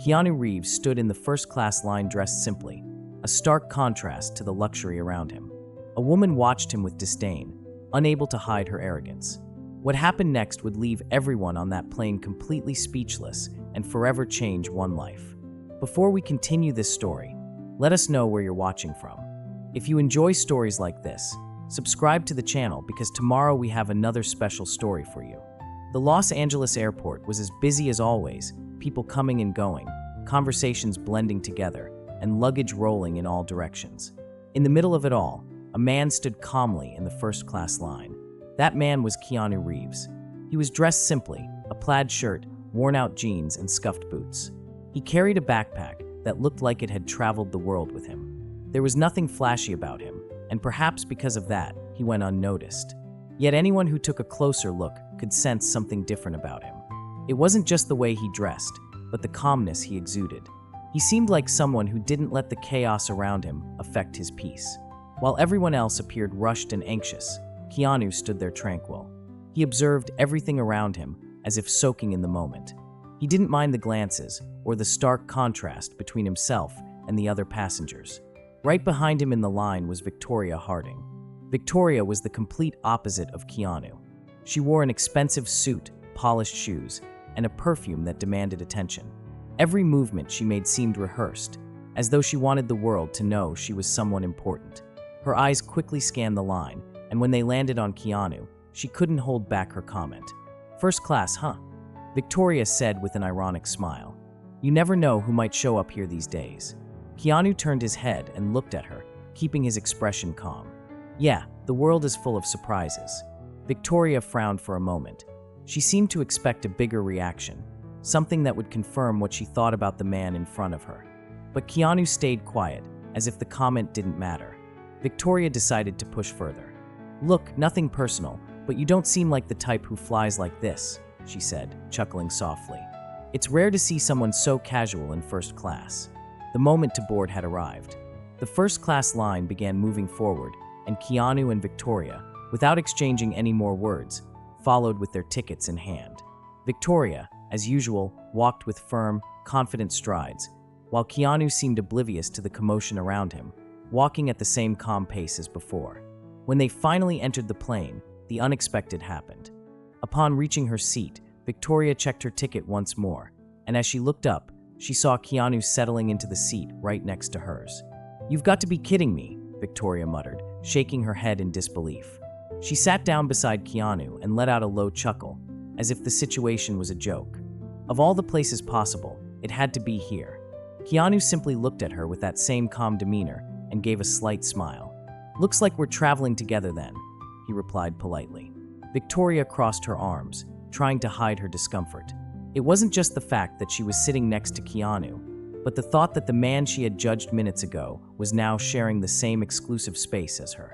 Keanu Reeves stood in the first-class line dressed simply, a stark contrast to the luxury around him. A woman watched him with disdain, unable to hide her arrogance. What happened next would leave everyone on that plane completely speechless and forever change one life. Before we continue this story, let us know where you're watching from. If you enjoy stories like this, subscribe to the channel because tomorrow we have another special story for you. The Los Angeles airport was as busy as always, people coming and going, conversations blending together, and luggage rolling in all directions. In the middle of it all, a man stood calmly in the first-class line. That man was Keanu Reeves. He was dressed simply, a plaid shirt, worn-out jeans, and scuffed boots. He carried a backpack that looked like it had traveled the world with him. There was nothing flashy about him, and perhaps because of that, he went unnoticed. Yet anyone who took a closer look could sense something different about him. It wasn't just the way he dressed, but the calmness he exuded. He seemed like someone who didn't let the chaos around him affect his peace. While everyone else appeared rushed and anxious, Keanu stood there tranquil. He observed everything around him as if soaking in the moment. He didn't mind the glances or the stark contrast between himself and the other passengers. Right behind him in the line was Victoria Harding. Victoria was the complete opposite of Keanu. She wore an expensive suit, polished shoes, and a perfume that demanded attention. Every movement she made seemed rehearsed, as though she wanted the world to know she was someone important. Her eyes quickly scanned the line, and when they landed on Keanu, she couldn't hold back her comment. "First class, huh?" Victoria said with an ironic smile. "You never know who might show up here these days." Keanu turned his head and looked at her, keeping his expression calm. "Yeah, the world is full of surprises." Victoria frowned for a moment. She seemed to expect a bigger reaction, something that would confirm what she thought about the man in front of her. But Keanu stayed quiet, as if the comment didn't matter. Victoria decided to push further. "Look, nothing personal, but you don't seem like the type who flies like this," she said, chuckling softly. "It's rare to see someone so casual in first class." The moment to board had arrived. The first-class line began moving forward, and Keanu and Victoria, without exchanging any more words, followed with their tickets in hand. Victoria, as usual, walked with firm, confident strides, while Keanu seemed oblivious to the commotion around him, walking at the same calm pace as before. When they finally entered the plane, the unexpected happened. Upon reaching her seat, Victoria checked her ticket once more, and as she looked up, she saw Keanu settling into the seat right next to hers. "You've got to be kidding me," Victoria muttered, shaking her head in disbelief. She sat down beside Keanu and let out a low chuckle, as if the situation was a joke. Of all the places possible, it had to be here. Keanu simply looked at her with that same calm demeanor and gave a slight smile. "Looks like we're traveling together then," he replied politely. Victoria crossed her arms, trying to hide her discomfort. It wasn't just the fact that she was sitting next to Keanu, but the thought that the man she had judged minutes ago was now sharing the same exclusive space as her.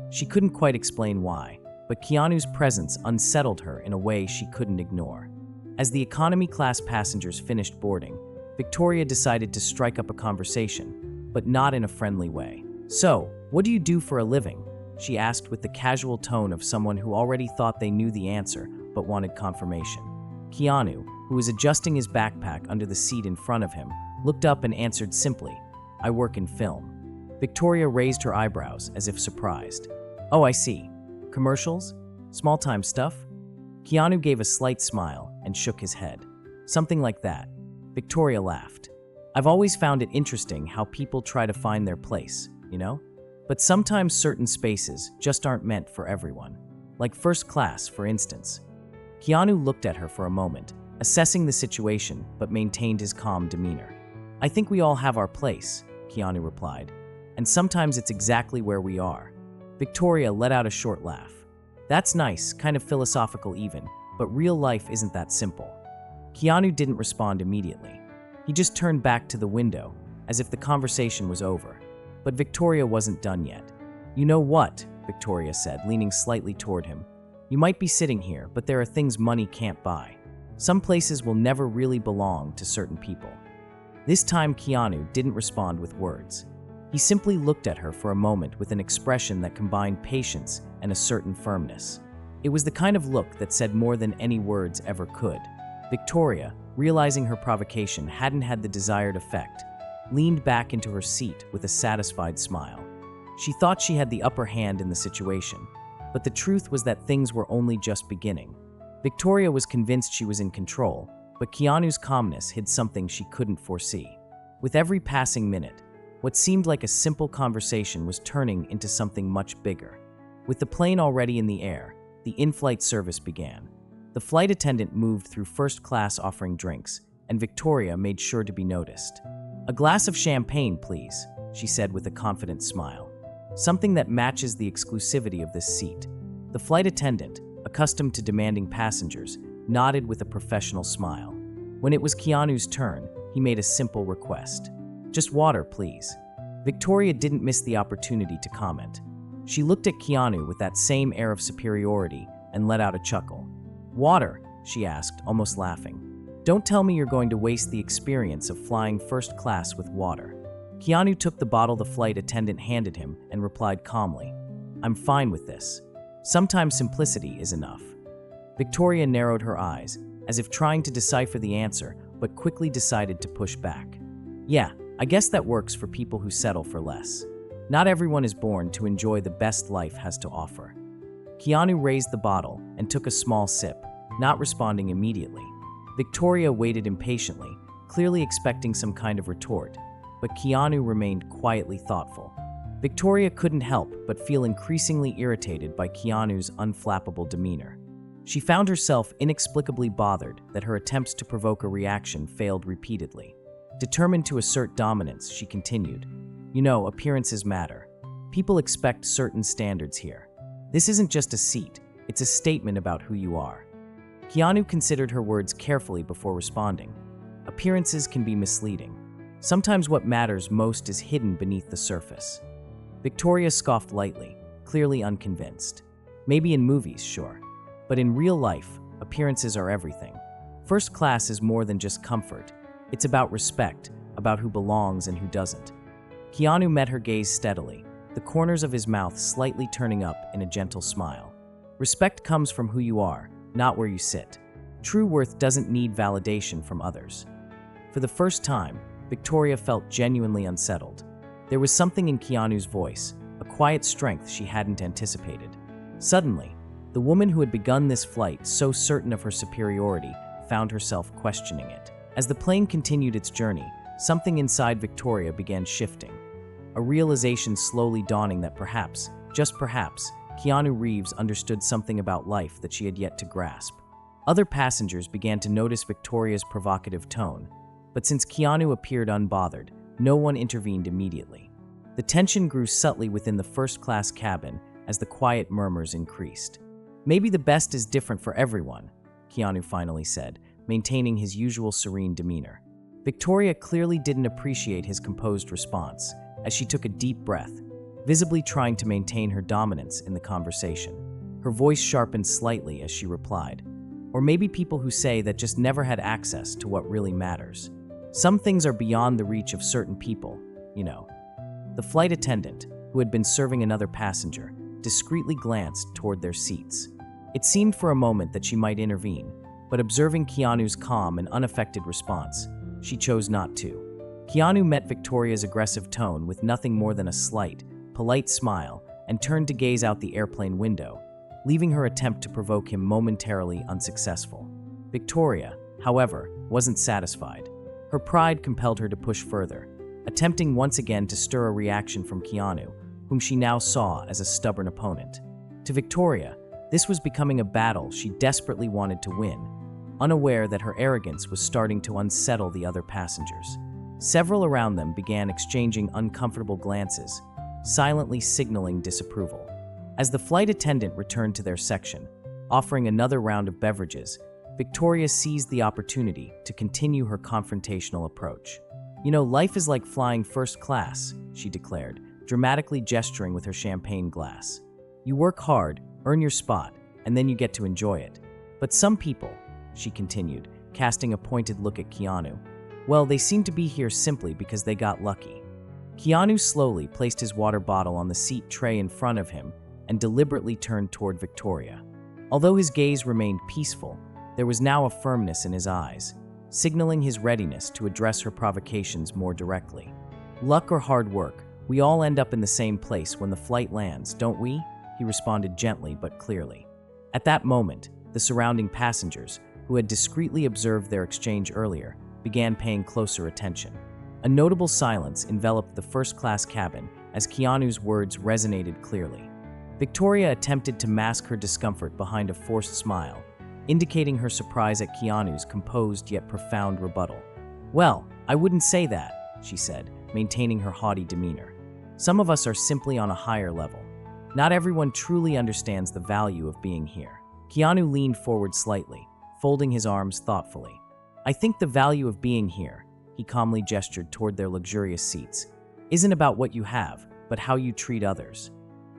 She couldn't quite explain why, but Keanu's presence unsettled her in a way she couldn't ignore. As the economy class passengers finished boarding, Victoria decided to strike up a conversation, but not in a friendly way. "So, what do you do for a living?" she asked with the casual tone of someone who already thought they knew the answer but wanted confirmation. Keanu, who was adjusting his backpack under the seat in front of him, looked up and answered simply, "I work in film." Victoria raised her eyebrows as if surprised. "Oh, I see. Commercials? Small-time stuff?" Keanu gave a slight smile and shook his head. "Something like that." Victoria laughed. "I've always found it interesting how people try to find their place, you know? But sometimes certain spaces just aren't meant for everyone. Like first class, for instance." Keanu looked at her for a moment, assessing the situation but maintained his calm demeanor. "I think we all have our place," Keanu replied, "and sometimes it's exactly where we are." Victoria let out a short laugh. "That's nice, kind of philosophical even, but real life isn't that simple." Keanu didn't respond immediately. He just turned back to the window, as if the conversation was over. But Victoria wasn't done yet. "You know what?" Victoria said, leaning slightly toward him. "You might be sitting here, but there are things money can't buy. Some places will never really belong to certain people." This time Keanu didn't respond with words. He simply looked at her for a moment with an expression that combined patience and a certain firmness. It was the kind of look that said more than any words ever could. Victoria, realizing her provocation hadn't had the desired effect, leaned back into her seat with a satisfied smile. She thought she had the upper hand in the situation, but the truth was that things were only just beginning. Victoria was convinced she was in control, but Keanu's calmness hid something she couldn't foresee. With every passing minute, what seemed like a simple conversation was turning into something much bigger. With the plane already in the air, the in-flight service began. The flight attendant moved through first class offering drinks, and Victoria made sure to be noticed. "A glass of champagne, please," she said with a confident smile. "Something that matches the exclusivity of this seat." The flight attendant, accustomed to demanding passengers, nodded with a professional smile. When it was Keanu's turn, he made a simple request. "Just water, please." Victoria didn't miss the opportunity to comment. She looked at Keanu with that same air of superiority and let out a chuckle. "Water?" she asked, almost laughing. "Don't tell me you're going to waste the experience of flying first class with water." Keanu took the bottle the flight attendant handed him and replied calmly, "I'm fine with this. Sometimes simplicity is enough." Victoria narrowed her eyes, as if trying to decipher the answer, but quickly decided to push back. "Yeah, I guess that works for people who settle for less. Not everyone is born to enjoy the best life has to offer." Keanu raised the bottle and took a small sip, not responding immediately. Victoria waited impatiently, clearly expecting some kind of retort, but Keanu remained quietly thoughtful. Victoria couldn't help but feel increasingly irritated by Keanu's unflappable demeanor. She found herself inexplicably bothered that her attempts to provoke a reaction failed repeatedly. Determined to assert dominance, she continued, "You know, appearances matter. People expect certain standards here. This isn't just a seat, it's a statement about who you are." Keanu considered her words carefully before responding. Appearances can be misleading. Sometimes what matters most is hidden beneath the surface. Victoria scoffed lightly, clearly unconvinced. Maybe in movies, sure. But in real life, appearances are everything. First class is more than just comfort. It's about respect, about who belongs and who doesn't. Keanu met her gaze steadily, the corners of his mouth slightly turning up in a gentle smile. Respect comes from who you are, not where you sit. True worth doesn't need validation from others. For the first time, Victoria felt genuinely unsettled. There was something in Keanu's voice, a quiet strength she hadn't anticipated. Suddenly, the woman who had begun this flight, so certain of her superiority, found herself questioning it. As the plane continued its journey, something inside Victoria began shifting. A realization slowly dawning that perhaps, just perhaps, Keanu Reeves understood something about life that she had yet to grasp. Other passengers began to notice Victoria's provocative tone, but since Keanu appeared unbothered, no one intervened immediately. The tension grew subtly within the first-class cabin as the quiet murmurs increased. "Maybe the best is different for everyone," Keanu finally said, maintaining his usual serene demeanor. Victoria clearly didn't appreciate his composed response, as she took a deep breath, visibly trying to maintain her dominance in the conversation. Her voice sharpened slightly as she replied, "Or maybe people who say that just never had access to what really matters. Some things are beyond the reach of certain people, you know." The flight attendant, who had been serving another passenger, discreetly glanced toward their seats. It seemed for a moment that she might intervene, but observing Keanu's calm and unaffected response, she chose not to. Keanu met Victoria's aggressive tone with nothing more than a slight, polite smile and turned to gaze out the airplane window, leaving her attempt to provoke him momentarily unsuccessful. Victoria, however, wasn't satisfied. Her pride compelled her to push further, attempting once again to stir a reaction from Keanu, whom she now saw as a stubborn opponent. To Victoria, this was becoming a battle she desperately wanted to win, unaware that her arrogance was starting to unsettle the other passengers. Several around them began exchanging uncomfortable glances, silently signaling disapproval. As the flight attendant returned to their section, offering another round of beverages, Victoria seized the opportunity to continue her confrontational approach. "You know, life is like flying first class," she declared, dramatically gesturing with her champagne glass. "You work hard, earn your spot, and then you get to enjoy it. But some people," she continued, casting a pointed look at Keanu, "well, they seem to be here simply because they got lucky." Keanu slowly placed his water bottle on the seat tray in front of him and deliberately turned toward Victoria. Although his gaze remained peaceful, there was now a firmness in his eyes, signaling his readiness to address her provocations more directly. Luck or hard work, we all end up in the same place when the flight lands, don't we? He responded gently but clearly. At that moment, the surrounding passengers, who had discreetly observed their exchange earlier, began paying closer attention. A notable silence enveloped the first-class cabin as Keanu's words resonated clearly. Victoria attempted to mask her discomfort behind a forced smile, indicating her surprise at Keanu's composed yet profound rebuttal. "Well, I wouldn't say that," she said, maintaining her haughty demeanor. "Some of us are simply on a higher level. Not everyone truly understands the value of being here." Keanu leaned forward slightly, folding his arms thoughtfully. "I think the value of being here," he calmly gestured toward their luxurious seats, "isn't about what you have, but how you treat others."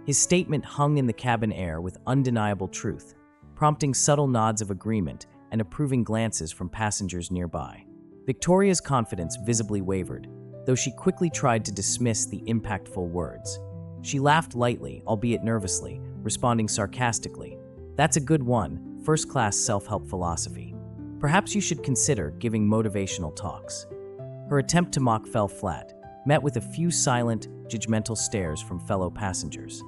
His statement hung in the cabin air with undeniable truth, prompting subtle nods of agreement and approving glances from passengers nearby. Victoria's confidence visibly wavered, though she quickly tried to dismiss the impactful words. She laughed lightly, albeit nervously, responding sarcastically, "That's a good one, first-class self-help philosophy. Perhaps you should consider giving motivational talks." Her attempt to mock fell flat, met with a few silent, judgmental stares from fellow passengers.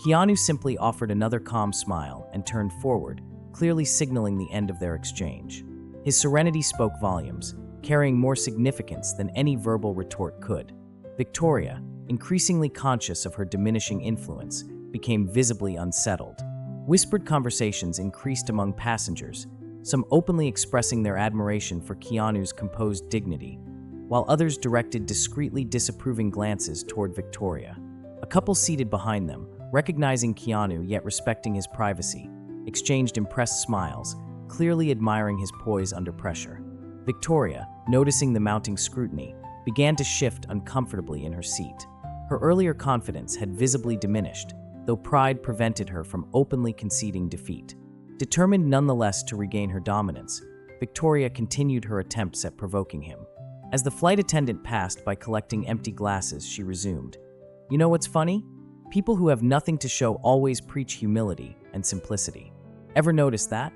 Keanu simply offered another calm smile and turned forward, clearly signaling the end of their exchange. His serenity spoke volumes, carrying more significance than any verbal retort could. Victoria, increasingly conscious of her diminishing influence, became visibly unsettled. Whispered conversations increased among passengers, some openly expressing their admiration for Keanu's composed dignity, while others directed discreetly disapproving glances toward Victoria. A couple seated behind them, recognizing Keanu yet respecting his privacy, exchanged impressed smiles, clearly admiring his poise under pressure. Victoria, noticing the mounting scrutiny, began to shift uncomfortably in her seat. Her earlier confidence had visibly diminished, though pride prevented her from openly conceding defeat. Determined nonetheless to regain her dominance, Victoria continued her attempts at provoking him. As the flight attendant passed by collecting empty glasses, she resumed, "You know what's funny? People who have nothing to show always preach humility and simplicity. Ever notice that?"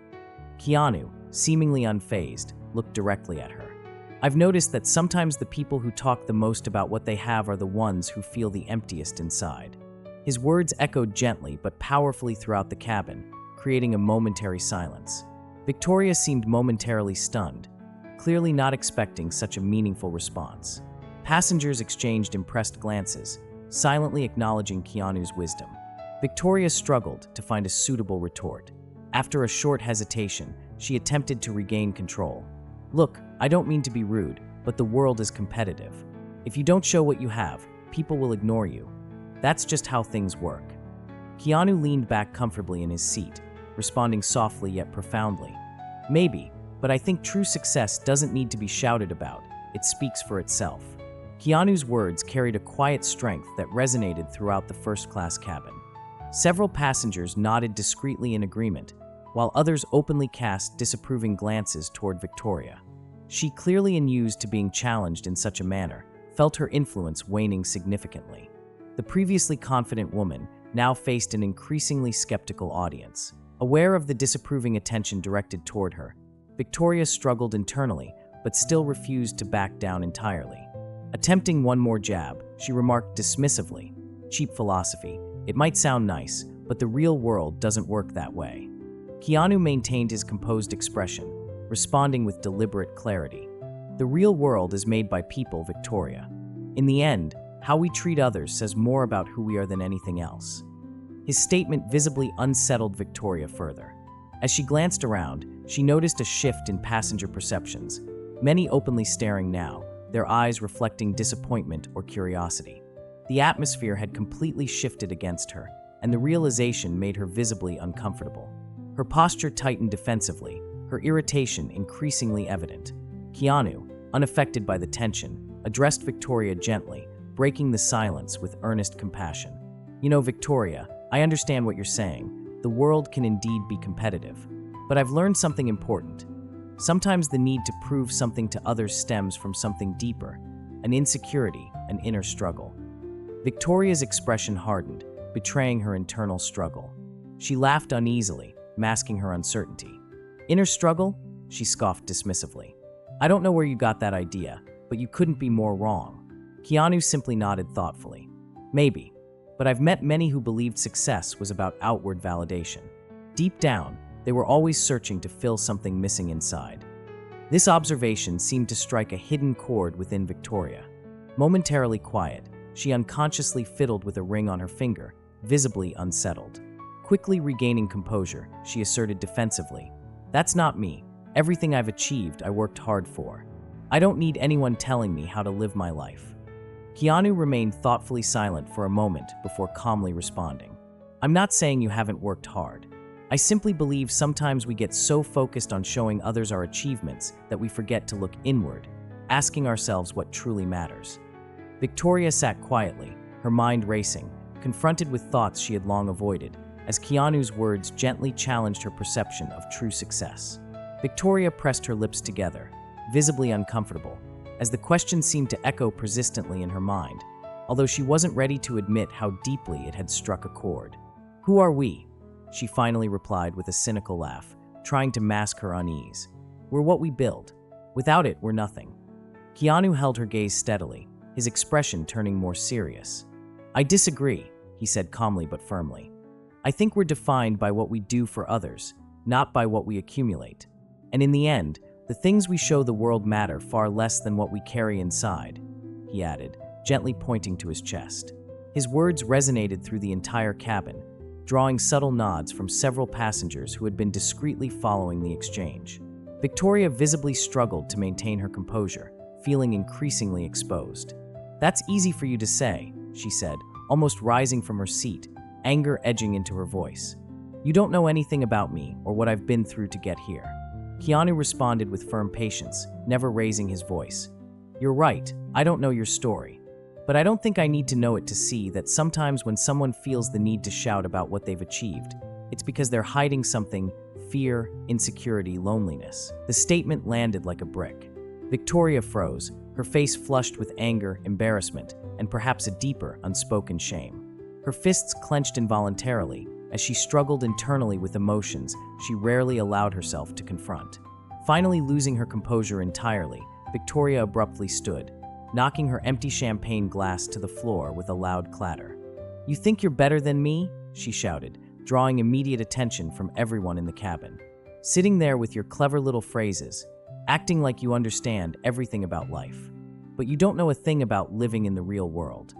Keanu, seemingly unfazed, looked directly at her. "I've noticed that sometimes the people who talk the most about what they have are the ones who feel the emptiest inside." His words echoed gently but powerfully throughout the cabin, creating a momentary silence. Victoria seemed momentarily stunned, clearly not expecting such a meaningful response. Passengers exchanged impressed glances, silently acknowledging Keanu's wisdom. Victoria struggled to find a suitable retort. After a short hesitation, she attempted to regain control. "Look, I don't mean to be rude, but the world is competitive. If you don't show what you have, people will ignore you. That's just how things work." Keanu leaned back comfortably in his seat, responding softly yet profoundly. "Maybe, but I think true success doesn't need to be shouted about. It speaks for itself." Keanu's words carried a quiet strength that resonated throughout the first-class cabin. Several passengers nodded discreetly in agreement, while others openly cast disapproving glances toward Victoria. She, clearly unused to being challenged in such a manner, felt her influence waning significantly. The previously confident woman now faced an increasingly skeptical audience. Aware of the disapproving attention directed toward her, Victoria struggled internally, but still refused to back down entirely. Attempting one more jab, she remarked dismissively, "Cheap philosophy. It might sound nice, but the real world doesn't work that way." Keanu maintained his composed expression, responding with deliberate clarity. "The real world is made by people, Victoria. In the end, how we treat others says more about who we are than anything else." His statement visibly unsettled Victoria further. As she glanced around, she noticed a shift in passenger perceptions, many openly staring now, their eyes reflecting disappointment or curiosity. The atmosphere had completely shifted against her, and the realization made her visibly uncomfortable. Her posture tightened defensively, her irritation increasingly evident. Keanu, unaffected by the tension, addressed Victoria gently, breaking the silence with earnest compassion. "You know, Victoria, I understand what you're saying. The world can indeed be competitive. But I've learned something important. Sometimes the need to prove something to others stems from something deeper, an insecurity, an inner struggle." Victoria's expression hardened, betraying her internal struggle. She laughed uneasily, masking her uncertainty. "Inner struggle?" she scoffed dismissively. I don't know where you got that idea, but you couldn't be more wrong. Keanu simply nodded thoughtfully. Maybe, but I've met many who believed success was about outward validation. Deep down, they were always searching to fill something missing inside. This observation seemed to strike a hidden chord within Victoria. Momentarily quiet, she unconsciously fiddled with a ring on her finger, visibly unsettled. Quickly regaining composure, she asserted defensively, "That's not me. Everything I've achieved, I worked hard for. I don't need anyone telling me how to live my life." Keanu remained thoughtfully silent for a moment before calmly responding. "I'm not saying you haven't worked hard. I simply believe sometimes we get so focused on showing others our achievements that we forget to look inward, asking ourselves what truly matters." Victoria sat quietly, her mind racing, confronted with thoughts she had long avoided, as Keanu's words gently challenged her perception of true success. Victoria pressed her lips together, visibly uncomfortable, as the question seemed to echo persistently in her mind, although she wasn't ready to admit how deeply it had struck a chord. "Who are we?" she finally replied with a cynical laugh, trying to mask her unease. "We're what we build. Without it, we're nothing." Keanu held her gaze steadily, his expression turning more serious. "I disagree," he said calmly but firmly. "I think we're defined by what we do for others, not by what we accumulate. And in the end, the things we show the world matter far less than what we carry inside," he added, gently pointing to his chest. His words resonated through the entire cabin, drawing subtle nods from several passengers who had been discreetly following the exchange. Victoria visibly struggled to maintain her composure, feeling increasingly exposed. "That's easy for you to say," she said, almost rising from her seat, anger edging into her voice. "You don't know anything about me or what I've been through to get here." Keanu responded with firm patience, never raising his voice. "You're right, I don't know your story. But I don't think I need to know it to see that sometimes when someone feels the need to shout about what they've achieved, it's because they're hiding something: fear, insecurity, loneliness." The statement landed like a brick. Victoria froze, her face flushed with anger, embarrassment, and perhaps a deeper, unspoken shame. Her fists clenched involuntarily as she struggled internally with emotions she rarely allowed herself to confront. Finally losing her composure entirely, Victoria abruptly stood, knocking her empty champagne glass to the floor with a loud clatter. "You think you're better than me?" she shouted, drawing immediate attention from everyone in the cabin. "Sitting there with your clever little phrases, acting like you understand everything about life. But you don't know a thing about living in the real world."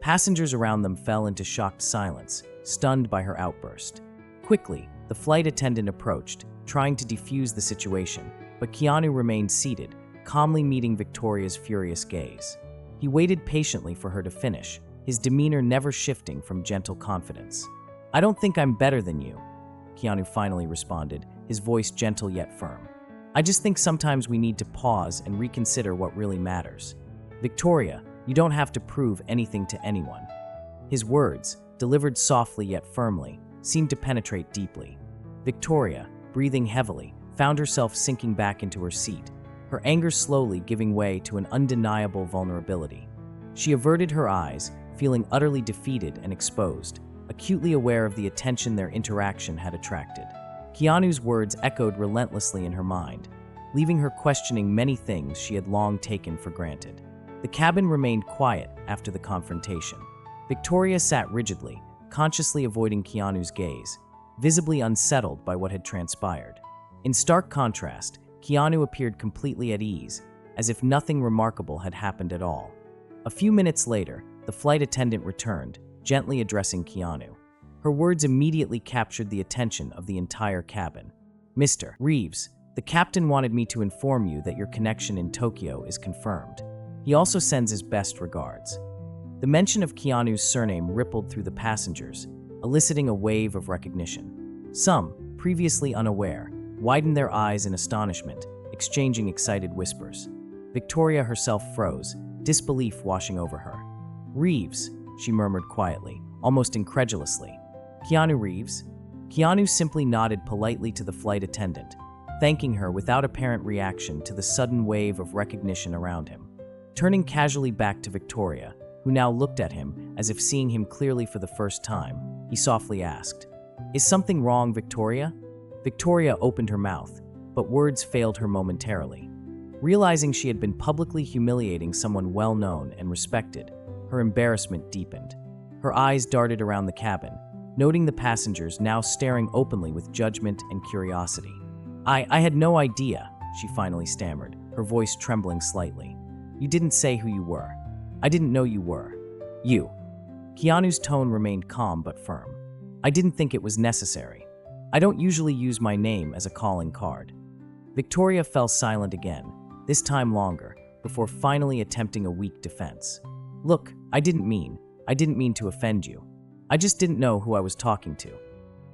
Passengers around them fell into shocked silence, stunned by her outburst. Quickly, the flight attendant approached, trying to defuse the situation, but Keanu remained seated, calmly meeting Victoria's furious gaze. He waited patiently for her to finish, his demeanor never shifting from gentle confidence. "I don't think I'm better than you," Keanu finally responded, his voice gentle yet firm. "I just think sometimes we need to pause and reconsider what really matters. Victoria, you don't have to prove anything to anyone." His words, delivered softly yet firmly, seemed to penetrate deeply. Victoria, breathing heavily, found herself sinking back into her seat, her anger slowly giving way to an undeniable vulnerability. She averted her eyes, feeling utterly defeated and exposed, acutely aware of the attention their interaction had attracted. Keanu's words echoed relentlessly in her mind, leaving her questioning many things she had long taken for granted. The cabin remained quiet after the confrontation. Victoria sat rigidly, consciously avoiding Keanu's gaze, visibly unsettled by what had transpired. In stark contrast, Keanu appeared completely at ease, as if nothing remarkable had happened at all. A few minutes later, the flight attendant returned, gently addressing Keanu. Her words immediately captured the attention of the entire cabin. "Mr. Reeves, the captain wanted me to inform you that your connection in Tokyo is confirmed. He also sends his best regards." The mention of Keanu's surname rippled through the passengers, eliciting a wave of recognition. Some, previously unaware, widened their eyes in astonishment, exchanging excited whispers. Victoria herself froze, disbelief washing over her. "Reeves," she murmured quietly, almost incredulously. "Keanu Reeves?" Keanu simply nodded politely to the flight attendant, thanking her without apparent reaction to the sudden wave of recognition around him. Turning casually back to Victoria, who now looked at him as if seeing him clearly for the first time, he softly asked, "Is something wrong, Victoria?" Victoria opened her mouth, but words failed her momentarily. Realizing she had been publicly humiliating someone well-known and respected, her embarrassment deepened. Her eyes darted around the cabin, noting the passengers now staring openly with judgment and curiosity. I had no idea," she finally stammered, her voice trembling slightly. "You didn't say who you were. I didn't know you were. You." Keanu's tone remained calm but firm. "I didn't think it was necessary. I don't usually use my name as a calling card." Victoria fell silent again, this time longer, before finally attempting a weak defense. "Look, I didn't mean to offend you. I just didn't know who I was talking to."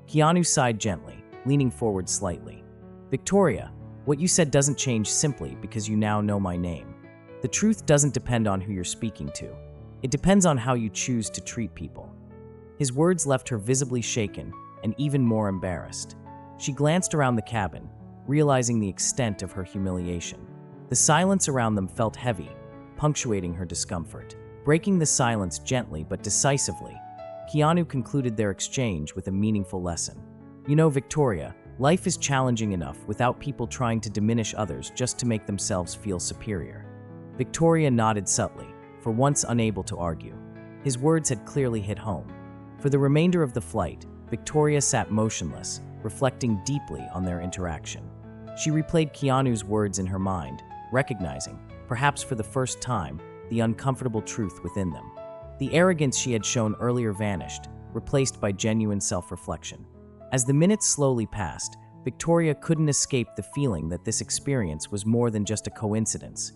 Keanu sighed gently, leaning forward slightly. "Victoria, what you said doesn't change simply because you now know my name. The truth doesn't depend on who you're speaking to. It depends on how you choose to treat people." His words left her visibly shaken and even more embarrassed. She glanced around the cabin, realizing the extent of her humiliation. The silence around them felt heavy, punctuating her discomfort. Breaking the silence gently but decisively, Keanu concluded their exchange with a meaningful lesson. "You know, Victoria, life is challenging enough without people trying to diminish others just to make themselves feel superior." Victoria nodded subtly, for once unable to argue. His words had clearly hit home. For the remainder of the flight, Victoria sat motionless, reflecting deeply on their interaction. She replayed Keanu's words in her mind, recognizing, perhaps for the first time, the uncomfortable truth within them. The arrogance she had shown earlier vanished, replaced by genuine self-reflection. As the minutes slowly passed, Victoria couldn't escape the feeling that this experience was more than just a coincidence.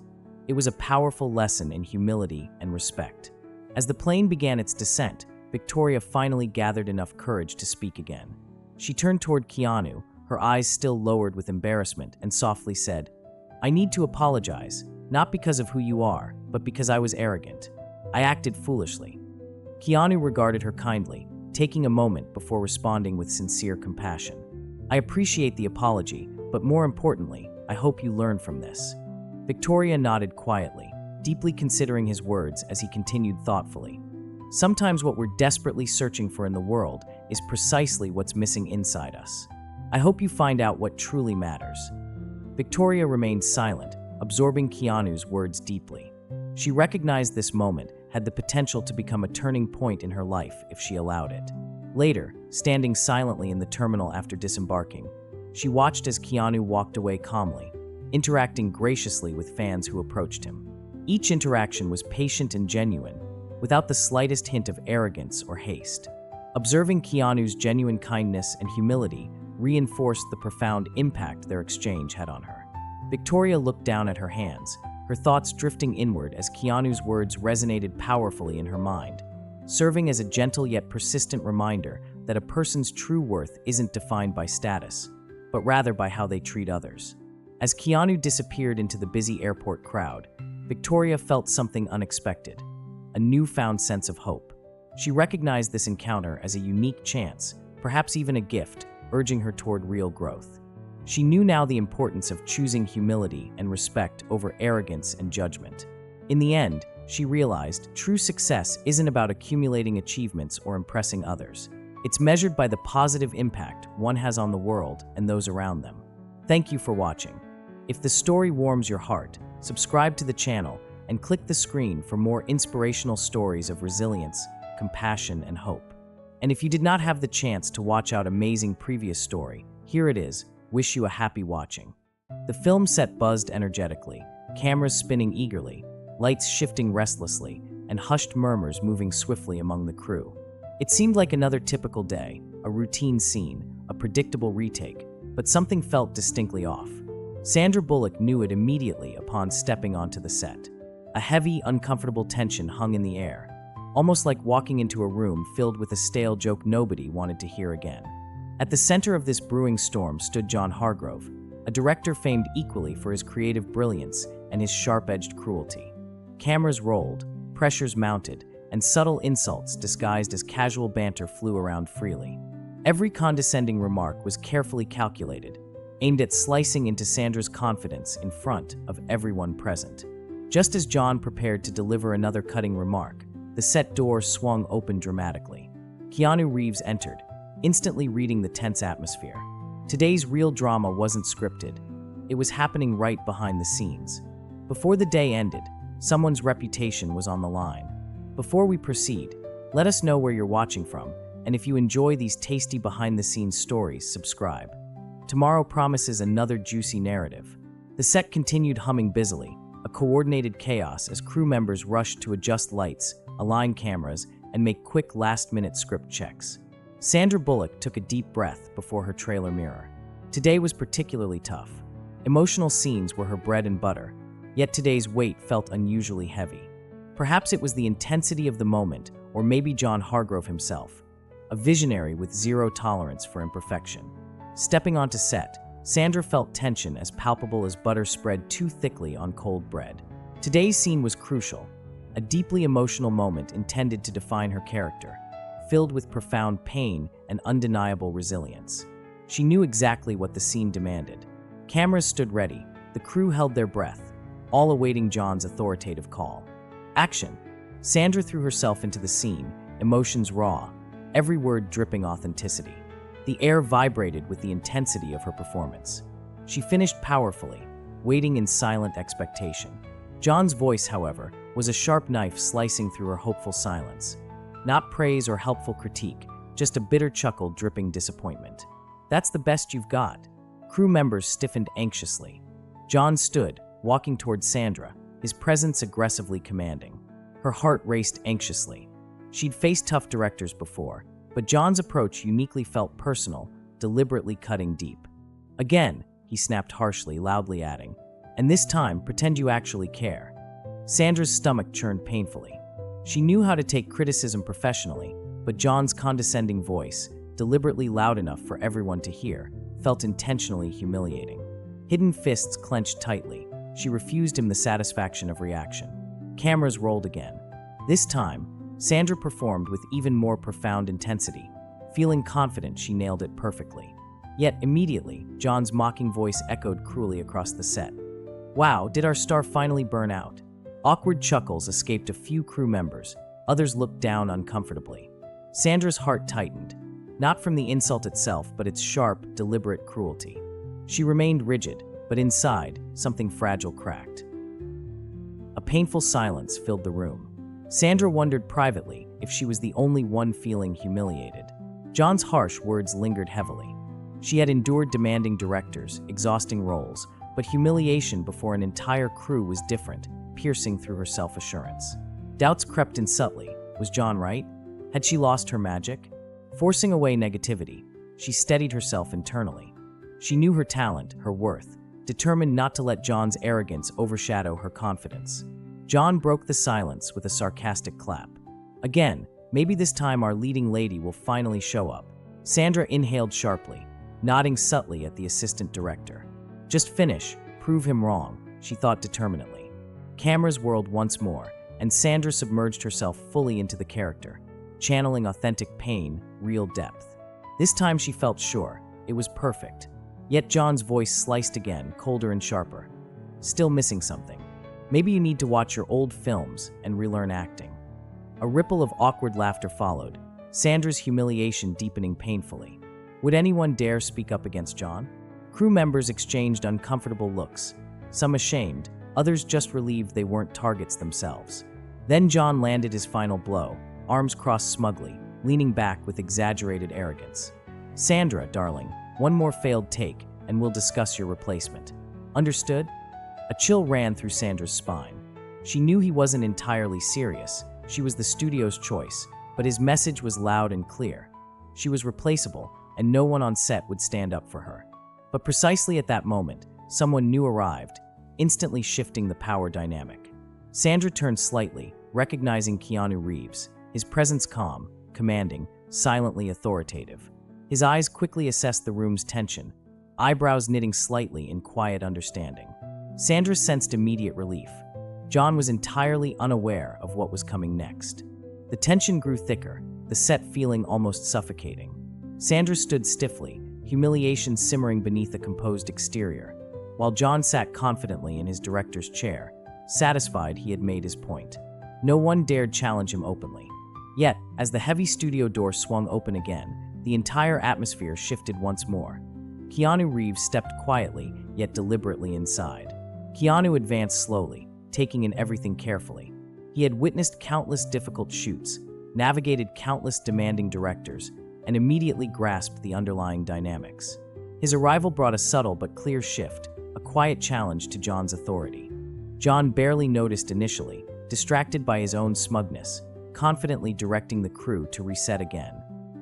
It was a powerful lesson in humility and respect. As the plane began its descent, Victoria finally gathered enough courage to speak again. She turned toward Keanu, her eyes still lowered with embarrassment, and softly said, "I need to apologize, not because of who you are, but because I was arrogant. I acted foolishly." Keanu regarded her kindly, taking a moment before responding with sincere compassion. "I appreciate the apology, but more importantly, I hope you learn from this." Victoria nodded quietly, deeply considering his words as he continued thoughtfully. "Sometimes what we're desperately searching for in the world is precisely what's missing inside us. I hope you find out what truly matters." Victoria remained silent, absorbing Keanu's words deeply. She recognized this moment had the potential to become a turning point in her life if she allowed it. Later, standing silently in the terminal after disembarking, she watched as Keanu walked away calmly, interacting graciously with fans who approached him. Each interaction was patient and genuine, without the slightest hint of arrogance or haste. Observing Keanu's genuine kindness and humility reinforced the profound impact their exchange had on her. Victoria looked down at her hands, her thoughts drifting inward as Keanu's words resonated powerfully in her mind, serving as a gentle yet persistent reminder that a person's true worth isn't defined by status, but rather by how they treat others. As Keanu disappeared into the busy airport crowd, Victoria felt something unexpected, a newfound sense of hope. She recognized this encounter as a unique chance, perhaps even a gift, urging her toward real growth. She knew now the importance of choosing humility and respect over arrogance and judgment. In the end, she realized true success isn't about accumulating achievements or impressing others. It's measured by the positive impact one has on the world and those around them. Thank you for watching. If the story warms your heart, subscribe to the channel and click the screen for more inspirational stories of resilience, compassion, and hope. And if you did not have the chance to watch our amazing previous story, here it is. Wish you a happy watching. The film set buzzed energetically, cameras spinning eagerly, lights shifting restlessly, and hushed murmurs moving swiftly among the crew. It seemed like another typical day, a routine scene, a predictable retake, but something felt distinctly off. Sandra Bullock knew it immediately upon stepping onto the set. A heavy, uncomfortable tension hung in the air, almost like walking into a room filled with a stale joke nobody wanted to hear again. At the center of this brewing storm stood John Hargrove, a director famed equally for his creative brilliance and his sharp-edged cruelty. Cameras rolled, pressures mounted, and subtle insults disguised as casual banter flew around freely. Every condescending remark was carefully calculated, aimed at slicing into Sandra's confidence in front of everyone present. Just as John prepared to deliver another cutting remark, the set door swung open dramatically. Keanu Reeves entered, instantly reading the tense atmosphere. Today's real drama wasn't scripted. it was happening right behind the scenes. Before the day ended, someone's reputation was on the line. Before we proceed, let us know where you're watching from, and if you enjoy these tasty behind-the-scenes stories, subscribe. Tomorrow promises another juicy narrative. The set continued humming busily, a coordinated chaos as crew members rushed to adjust lights, align cameras, and make quick last-minute script checks. Sandra Bullock took a deep breath before her trailer mirror. Today was particularly tough. Emotional scenes were her bread and butter, yet today's weight felt unusually heavy. Perhaps it was the intensity of the moment, or maybe John Hargrove himself, a visionary with zero tolerance for imperfection. Stepping onto set, Sandra felt tension as palpable as butter spread too thickly on cold bread. Today's scene was crucial, a deeply emotional moment intended to define her character, filled with profound pain and undeniable resilience. She knew exactly what the scene demanded. Cameras stood ready, the crew held their breath, all awaiting John's authoritative call. Action! Sandra threw herself into the scene, emotions raw, every word dripping authenticity. The air vibrated with the intensity of her performance. She finished powerfully, waiting in silent expectation. John's voice, however, was a sharp knife slicing through her hopeful silence. Not praise or helpful critique, just a bitter chuckle dripping disappointment. "That's the best you've got." Crew members stiffened anxiously. John stood, walking towards Sandra, his presence aggressively commanding. Her heart raced anxiously. She'd faced tough directors before, but John's approach uniquely felt personal, deliberately cutting deep. "Again," he snapped harshly, loudly adding, "and this time, pretend you actually care." Sandra's stomach churned painfully. She knew how to take criticism professionally, but John's condescending voice, deliberately loud enough for everyone to hear, felt intentionally humiliating. Hidden fists clenched tightly. She refused him the satisfaction of reaction. Cameras rolled again. This time, Sandra performed with even more profound intensity, feeling confident she nailed it perfectly. Yet immediately, John's mocking voice echoed cruelly across the set. "Wow, did our star finally burn out?" Awkward chuckles escaped a few crew members. Others looked down uncomfortably. Sandra's heart tightened, not from the insult itself, but its sharp, deliberate cruelty. She remained rigid, but inside, something fragile cracked. A painful silence filled the room. Sandra wondered privately if she was the only one feeling humiliated. John's harsh words lingered heavily. She had endured demanding directors, exhausting roles, but humiliation before an entire crew was different, piercing through her self-assurance. Doubts crept in subtly. Was John right? Had she lost her magic? Forcing away negativity, she steadied herself internally. She knew her talent, her worth, determined not to let John's arrogance overshadow her confidence. John broke the silence with a sarcastic clap. "Again, maybe this time our leading lady will finally show up." Sandra inhaled sharply, nodding subtly at the assistant director. "Just finish, prove him wrong," she thought determinedly. Cameras whirled once more, and Sandra submerged herself fully into the character, channeling authentic pain, real depth. This time she felt sure, it was perfect. Yet John's voice sliced again, colder and sharper. "Still missing something. Maybe you need to watch your old films and relearn acting." A ripple of awkward laughter followed, Sandra's humiliation deepening painfully. Would anyone dare speak up against John? Crew members exchanged uncomfortable looks, some ashamed, others just relieved they weren't targets themselves. Then John landed his final blow, arms crossed smugly, leaning back with exaggerated arrogance. "Sandra, darling, one more failed take, and we'll discuss your replacement. Understood?" A chill ran through Sandra's spine. She knew he wasn't entirely serious. She was the studio's choice, but his message was loud and clear. She was replaceable, and no one on set would stand up for her. But precisely at that moment, someone new arrived, instantly shifting the power dynamic. Sandra turned slightly, recognizing Keanu Reeves, his presence calm, commanding, silently authoritative. His eyes quickly assessed the room's tension, eyebrows knitting slightly in quiet understanding. Sandra sensed immediate relief. John was entirely unaware of what was coming next. The tension grew thicker, the set feeling almost suffocating. Sandra stood stiffly, humiliation simmering beneath a composed exterior, while John sat confidently in his director's chair, satisfied he had made his point. No one dared challenge him openly. Yet, as the heavy studio door swung open again, the entire atmosphere shifted once more. Keanu Reeves stepped quietly, yet deliberately inside. Keanu advanced slowly, taking in everything carefully. He had witnessed countless difficult shoots, navigated countless demanding directors, and immediately grasped the underlying dynamics. His arrival brought a subtle but clear shift, a quiet challenge to John's authority. John barely noticed initially, distracted by his own smugness, confidently directing the crew to reset again.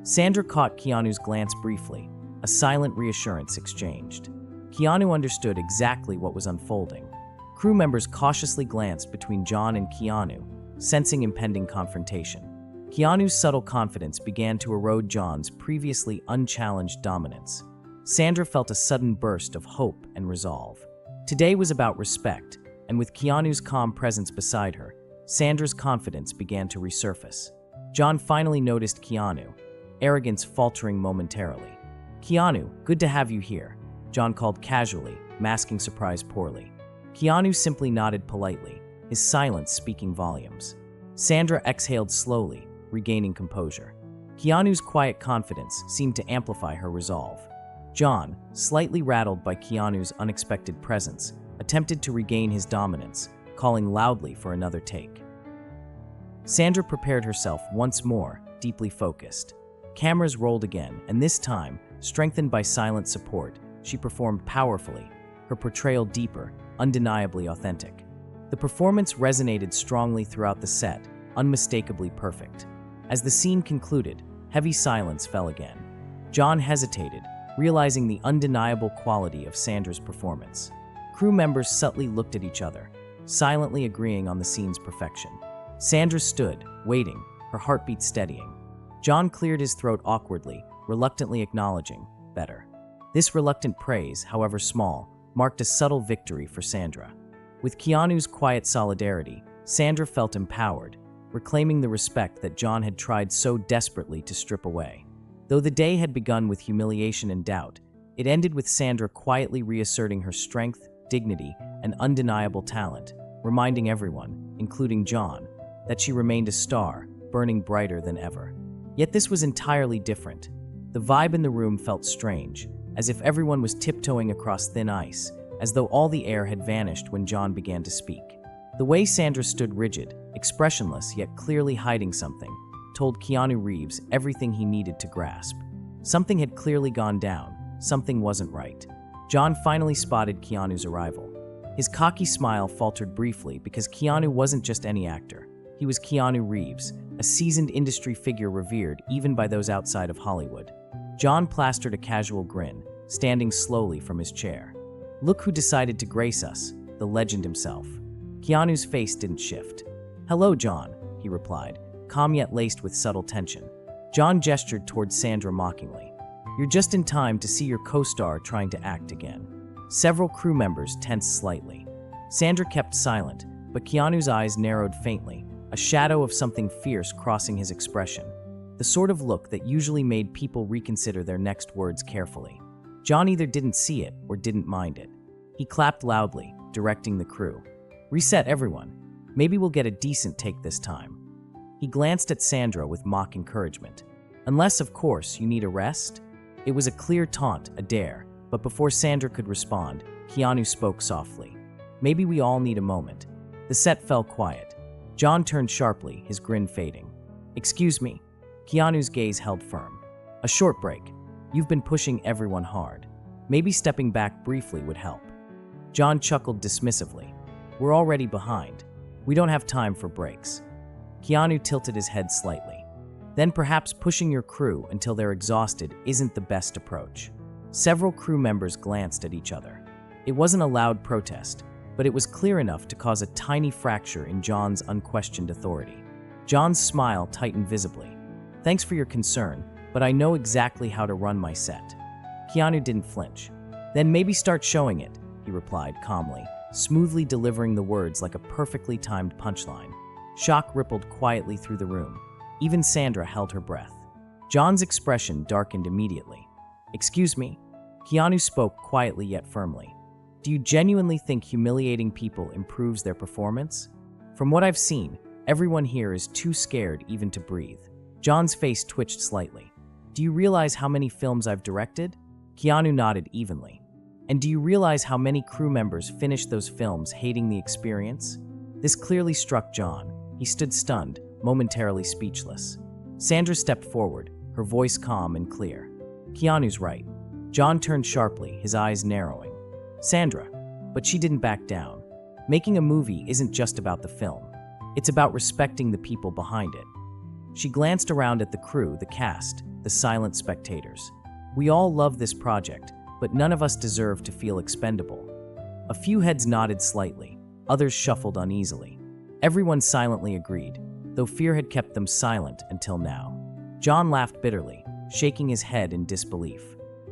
Sandra caught Keanu's glance briefly, a silent reassurance exchanged. Keanu understood exactly what was unfolding. Crew members cautiously glanced between John and Keanu, sensing impending confrontation. Keanu's subtle confidence began to erode John's previously unchallenged dominance. Sandra felt a sudden burst of hope and resolve. Today was about respect, and with Keanu's calm presence beside her, Sandra's confidence began to resurface. John finally noticed Keanu, arrogance faltering momentarily. "Keanu, good to have you here," John called casually, masking surprise poorly. Keanu simply nodded politely, his silence speaking volumes. Sandra exhaled slowly, regaining composure. Keanu's quiet confidence seemed to amplify her resolve. John, slightly rattled by Keanu's unexpected presence, attempted to regain his dominance, calling loudly for another take. Sandra prepared herself once more, deeply focused. Cameras rolled again, and this time, strengthened by silent support, she performed powerfully, her portrayal deeper, undeniably authentic. The performance resonated strongly throughout the set, unmistakably perfect. As the scene concluded, heavy silence fell again. John hesitated, realizing the undeniable quality of Sandra's performance. Crew members subtly looked at each other, silently agreeing on the scene's perfection. Sandra stood, waiting, her heartbeat steadying. John cleared his throat awkwardly, reluctantly acknowledging, "Better." This reluctant praise, however small, marked a subtle victory for Sandra. With Keanu's quiet solidarity, Sandra felt empowered, reclaiming the respect that John had tried so desperately to strip away. Though the day had begun with humiliation and doubt, it ended with Sandra quietly reasserting her strength, dignity, and undeniable talent, reminding everyone, including John, that she remained a star, burning brighter than ever. Yet this was entirely different. The vibe in the room felt strange, as if everyone was tiptoeing across thin ice, as though all the air had vanished when John began to speak. The way Sandra stood rigid, expressionless yet clearly hiding something, told Keanu Reeves everything he needed to grasp. Something had clearly gone down, something wasn't right. John finally spotted Keanu's arrival. His cocky smile faltered briefly because Keanu wasn't just any actor. He was Keanu Reeves, a seasoned industry figure revered even by those outside of Hollywood. John plastered a casual grin, standing slowly from his chair. "Look who decided to grace us, the legend himself." Keanu's face didn't shift. "Hello, John," he replied, calm yet laced with subtle tension. John gestured towards Sandra mockingly. "You're just in time to see your co-star trying to act again." Several crew members tensed slightly. Sandra kept silent, but Keanu's eyes narrowed faintly, a shadow of something fierce crossing his expression, the sort of look that usually made people reconsider their next words carefully. John either didn't see it or didn't mind it. He clapped loudly, directing the crew. "Reset, everyone. Maybe we'll get a decent take this time." He glanced at Sandra with mock encouragement. "Unless, of course, you need a rest?" It was a clear taunt, a dare, but before Sandra could respond, Keanu spoke softly. "Maybe we all need a moment." The set fell quiet. John turned sharply, his grin fading. "Excuse me." Keanu's gaze held firm. "A short break. You've been pushing everyone hard. Maybe stepping back briefly would help." John chuckled dismissively. "We're already behind. We don't have time for breaks." Keanu tilted his head slightly. "Then perhaps pushing your crew until they're exhausted isn't the best approach." Several crew members glanced at each other. It wasn't a loud protest, but it was clear enough to cause a tiny fracture in John's unquestioned authority. John's smile tightened visibly. "Thanks for your concern, but I know exactly how to run my set." Keanu didn't flinch. "Then maybe start showing it," he replied calmly, smoothly delivering the words like a perfectly timed punchline. Shock rippled quietly through the room. Even Sandra held her breath. John's expression darkened immediately. "Excuse me?" Keanu spoke quietly yet firmly. "Do you genuinely think humiliating people improves their performance? From what I've seen, everyone here is too scared even to breathe." John's face twitched slightly. "Do you realize how many films I've directed?" Keanu nodded evenly. And do you realize how many crew members finished those films hating the experience? This clearly struck John. He stood stunned, momentarily speechless. Sandra stepped forward, her voice calm and clear. Keanu's right. John turned sharply, his eyes narrowing. Sandra. But she didn't back down. Making a movie isn't just about the film. It's about respecting the people behind it. She glanced around at the crew, the cast, the silent spectators. We all love this project, but none of us deserve to feel expendable. A few heads nodded slightly, others shuffled uneasily. Everyone silently agreed, though fear had kept them silent until now. John laughed bitterly, shaking his head in disbelief.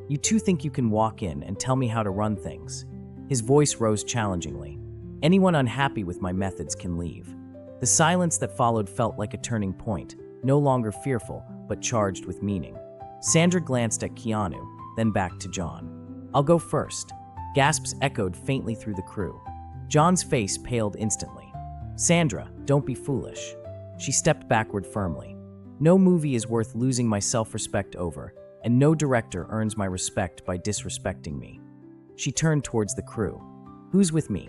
You two think you can walk in and tell me how to run things? His voice rose challengingly. Anyone unhappy with my methods can leave. The silence that followed felt like a turning point, no longer fearful, but charged with meaning. Sandra glanced at Keanu, then back to John. I'll go first. Gasps echoed faintly through the crew. John's face paled instantly. Sandra, don't be foolish. She stepped backward firmly. No movie is worth losing my self-respect over, and no director earns my respect by disrespecting me. She turned towards the crew. Who's with me?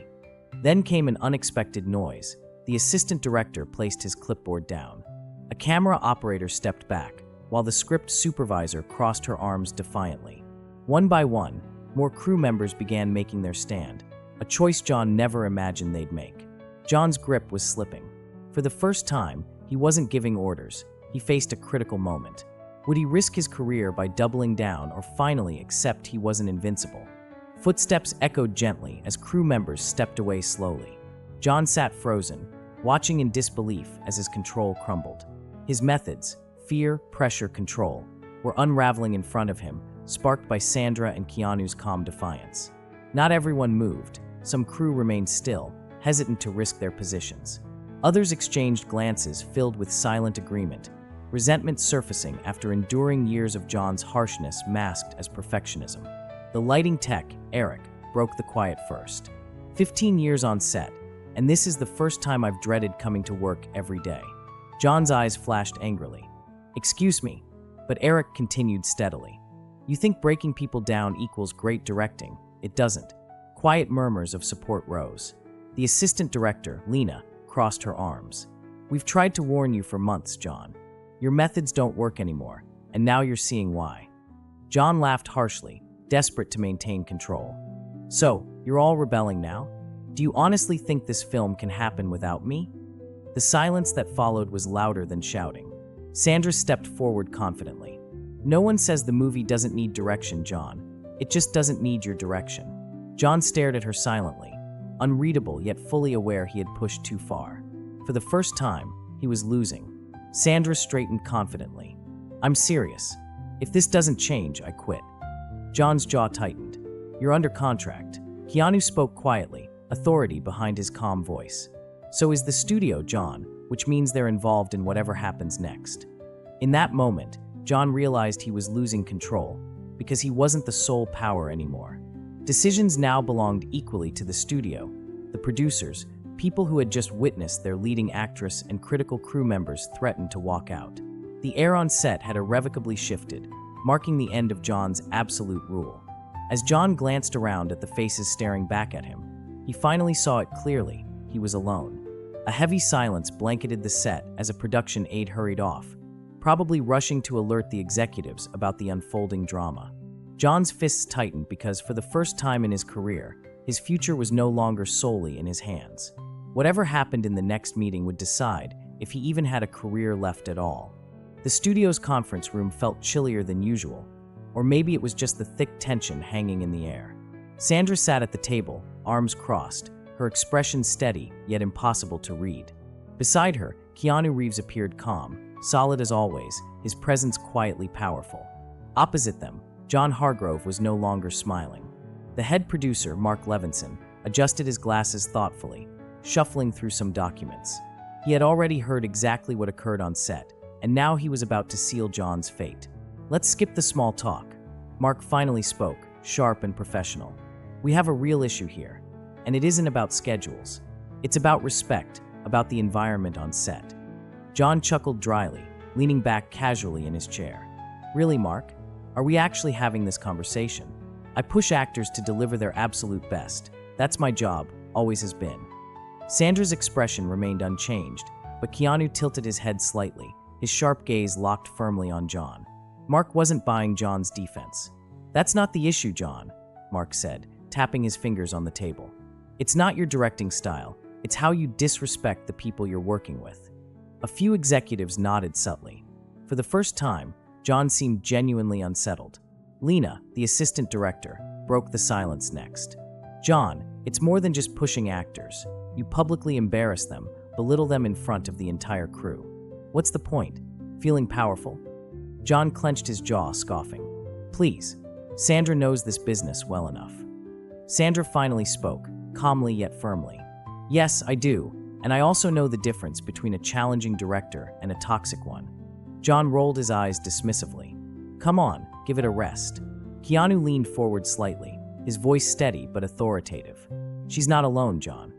Then came an unexpected noise. The assistant director placed his clipboard down. A camera operator stepped back, while the script supervisor crossed her arms defiantly. One by one, more crew members began making their stand, a choice John never imagined they'd make. John's grip was slipping. For the first time, he wasn't giving orders. He faced a critical moment. Would he risk his career by doubling down or finally accept he wasn't invincible? Footsteps echoed gently as crew members stepped away slowly. John sat frozen, watching in disbelief as his control crumbled. His methods, fear, pressure, control, were unraveling in front of him, sparked by Sandra and Keanu's calm defiance. Not everyone moved. Some crew remained still, hesitant to risk their positions. Others exchanged glances filled with silent agreement, resentment surfacing after enduring years of John's harshness masked as perfectionism. The lighting tech, Eric, broke the quiet first. 15 years on set, and this is the first time I've dreaded coming to work every day. John's eyes flashed angrily. Excuse me, but Eric continued steadily. You think breaking people down equals great directing. It doesn't. Quiet murmurs of support rose. The assistant director, Lena, crossed her arms. We've tried to warn you for months, John. Your methods don't work anymore, and now you're seeing why. John laughed harshly, desperate to maintain control. So, you're all rebelling now? Do you honestly think this film can happen without me? The silence that followed was louder than shouting. Sandra stepped forward confidently. No one says the movie doesn't need direction, John. It just doesn't need your direction. John stared at her silently, unreadable yet fully aware he had pushed too far. For the first time, he was losing. Sandra straightened confidently. I'm serious. If this doesn't change, I quit. John's jaw tightened. You're under contract. Keanu spoke quietly, authority behind his calm voice. So is the studio, John, which means they're involved in whatever happens next. In that moment, John realized he was losing control, because he wasn't the sole power anymore. Decisions now belonged equally to the studio, the producers, people who had just witnessed their leading actress and critical crew members threaten to walk out. The air on set had irrevocably shifted, marking the end of John's absolute rule. As John glanced around at the faces staring back at him, he finally saw it clearly. He was alone. A heavy silence blanketed the set as a production aide hurried off, probably rushing to alert the executives about the unfolding drama. John's fists tightened because for the first time in his career, his future was no longer solely in his hands. Whatever happened in the next meeting would decide if he even had a career left at all. The studio's conference room felt chillier than usual, or maybe it was just the thick tension hanging in the air. Sandra sat at the table, arms crossed, her expression steady yet impossible to read. Beside her, Keanu Reeves appeared calm, solid as always, his presence quietly powerful. Opposite them, John Hargrove was no longer smiling. The head producer, Mark Levinson, adjusted his glasses thoughtfully, shuffling through some documents. He had already heard exactly what occurred on set, and now he was about to seal John's fate. Let's skip the small talk. Mark finally spoke, sharp and professional. We have a real issue here, and it isn't about schedules. It's about respect, about the environment on set. John chuckled dryly, leaning back casually in his chair. Really, Mark? Are we actually having this conversation? I push actors to deliver their absolute best. That's my job, always has been. Sandra's expression remained unchanged, but Keanu tilted his head slightly, his sharp gaze locked firmly on John. Mark wasn't buying John's defense. That's not the issue, John, Mark said, tapping his fingers on the table. It's not your directing style, it's how you disrespect the people you're working with. A few executives nodded subtly. For the first time, John seemed genuinely unsettled. Lena, the assistant director, broke the silence next. John, it's more than just pushing actors. You publicly embarrass them, belittle them in front of the entire crew. What's the point? Feeling powerful? John clenched his jaw, scoffing. Please, Sandra knows this business well enough. Sandra finally spoke, calmly yet firmly. Yes, I do, and I also know the difference between a challenging director and a toxic one. John rolled his eyes dismissively. Come on, give it a rest. Keanu leaned forward slightly, his voice steady but authoritative. She's not alone, John.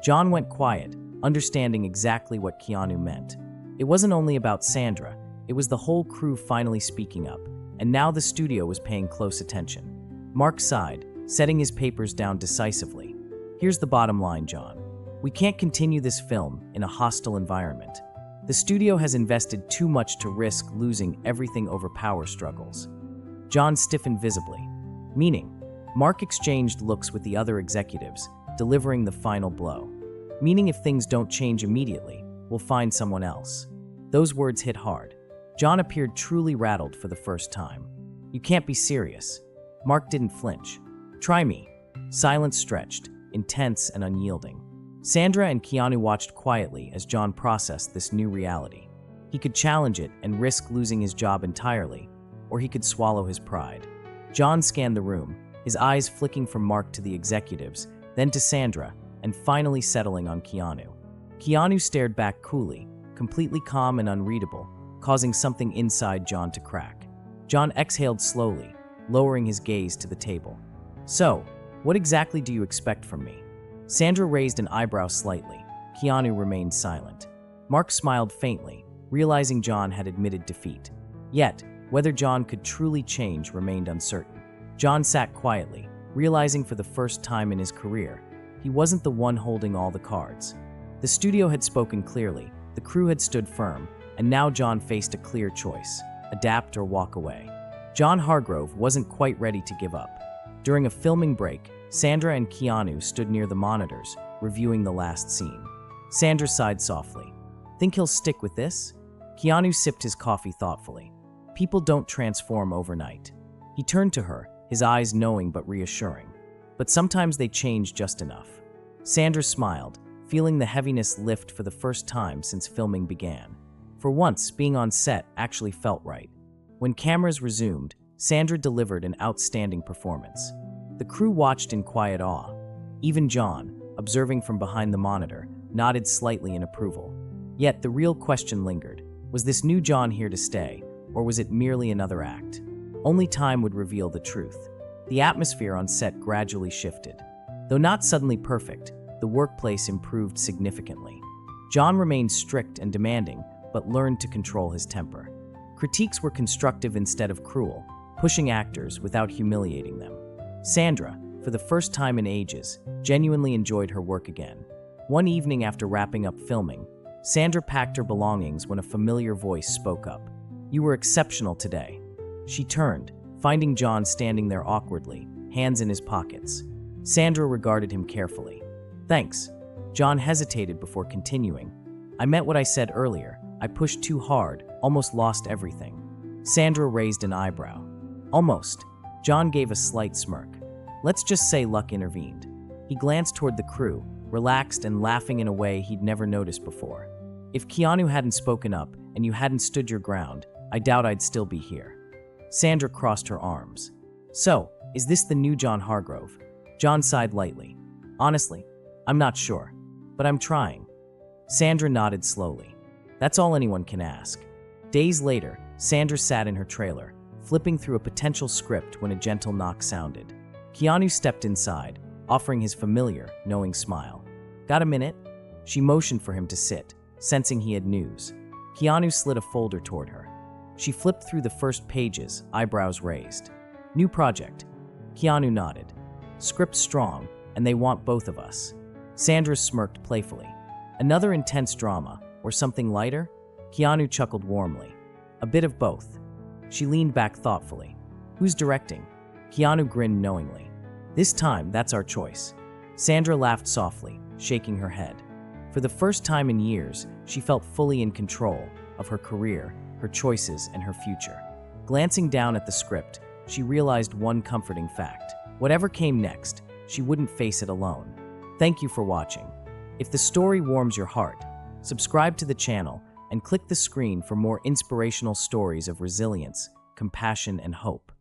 John went quiet, understanding exactly what Keanu meant. It wasn't only about Sandra, it was the whole crew finally speaking up, and now the studio was paying close attention. Mark sighed, setting his papers down decisively. Here's the bottom line, John. We can't continue this film in a hostile environment. The studio has invested too much to risk losing everything over power struggles. John stiffened visibly. Meaning, Mark exchanged looks with the other executives, delivering the final blow. Meaning if things don't change immediately, we'll find someone else. Those words hit hard. John appeared truly rattled for the first time. You can't be serious. Mark didn't flinch. Try me. Silence stretched, intense and unyielding. Sandra and Keanu watched quietly as John processed this new reality. He could challenge it and risk losing his job entirely, or he could swallow his pride. John scanned the room, his eyes flicking from Mark to the executives, then to Sandra, and finally settling on Keanu. Keanu stared back coolly, completely calm and unreadable, causing something inside John to crack. John exhaled slowly, lowering his gaze to the table. So, what exactly do you expect from me? Sandra raised an eyebrow slightly. Keanu remained silent. Mark smiled faintly, realizing John had admitted defeat. Yet, whether John could truly change remained uncertain. John sat quietly, realizing for the first time in his career, he wasn't the one holding all the cards. The studio had spoken clearly, the crew had stood firm, and now John faced a clear choice: adapt or walk away. John Hargrove wasn't quite ready to give up. During a filming break, Sandra and Keanu stood near the monitors, reviewing the last scene. Sandra sighed softly. Think he'll stick with this? Keanu sipped his coffee thoughtfully. People don't transform overnight. He turned to her, his eyes knowing but reassuring. But sometimes they change just enough. Sandra smiled, feeling the heaviness lift for the first time since filming began. For once, being on set actually felt right. When cameras resumed, Sandra delivered an outstanding performance. The crew watched in quiet awe. Even John, observing from behind the monitor, nodded slightly in approval. Yet the real question lingered. Was this new John here to stay, or was it merely another act? Only time would reveal the truth. The atmosphere on set gradually shifted. Though not suddenly perfect, the workplace improved significantly. John remained strict and demanding, but learned to control his temper. Critiques were constructive instead of cruel, pushing actors without humiliating them. Sandra, for the first time in ages, genuinely enjoyed her work again. One evening after wrapping up filming, Sandra packed her belongings when a familiar voice spoke up. "You were exceptional today." She turned, finding John standing there awkwardly, hands in his pockets. Sandra regarded him carefully. "Thanks." John hesitated before continuing. "I meant what I said earlier. I pushed too hard, almost lost everything." Sandra raised an eyebrow. "Almost." John gave a slight smirk. "Let's just say luck intervened." He glanced toward the crew, relaxed and laughing in a way he'd never noticed before. "If Keanu hadn't spoken up and you hadn't stood your ground, I doubt I'd still be here." Sandra crossed her arms. "So, is this the new John Hargrove?" John sighed lightly. "Honestly, I'm not sure, but I'm trying." Sandra nodded slowly. That's all anyone can ask. Days later, Sandra sat in her trailer, flipping through a potential script when a gentle knock sounded. Keanu stepped inside, offering his familiar, knowing smile. "Got a minute?" She motioned for him to sit, sensing he had news. Keanu slid a folder toward her. She flipped through the first pages, eyebrows raised. "New project." Keanu nodded. Script strong, and they want both of us. Sandra smirked playfully. Another intense drama, or something lighter? Keanu chuckled warmly. A bit of both. She leaned back thoughtfully. Who's directing? Keanu grinned knowingly. This time, that's our choice. Sandra laughed softly, shaking her head. For the first time in years, she felt fully in control of her career, her choices, and her future. Glancing down at the script, she realized one comforting fact. Whatever came next, she wouldn't face it alone. Thank you for watching. If the story warms your heart, subscribe to the channel and click the screen for more inspirational stories of resilience, compassion, and hope.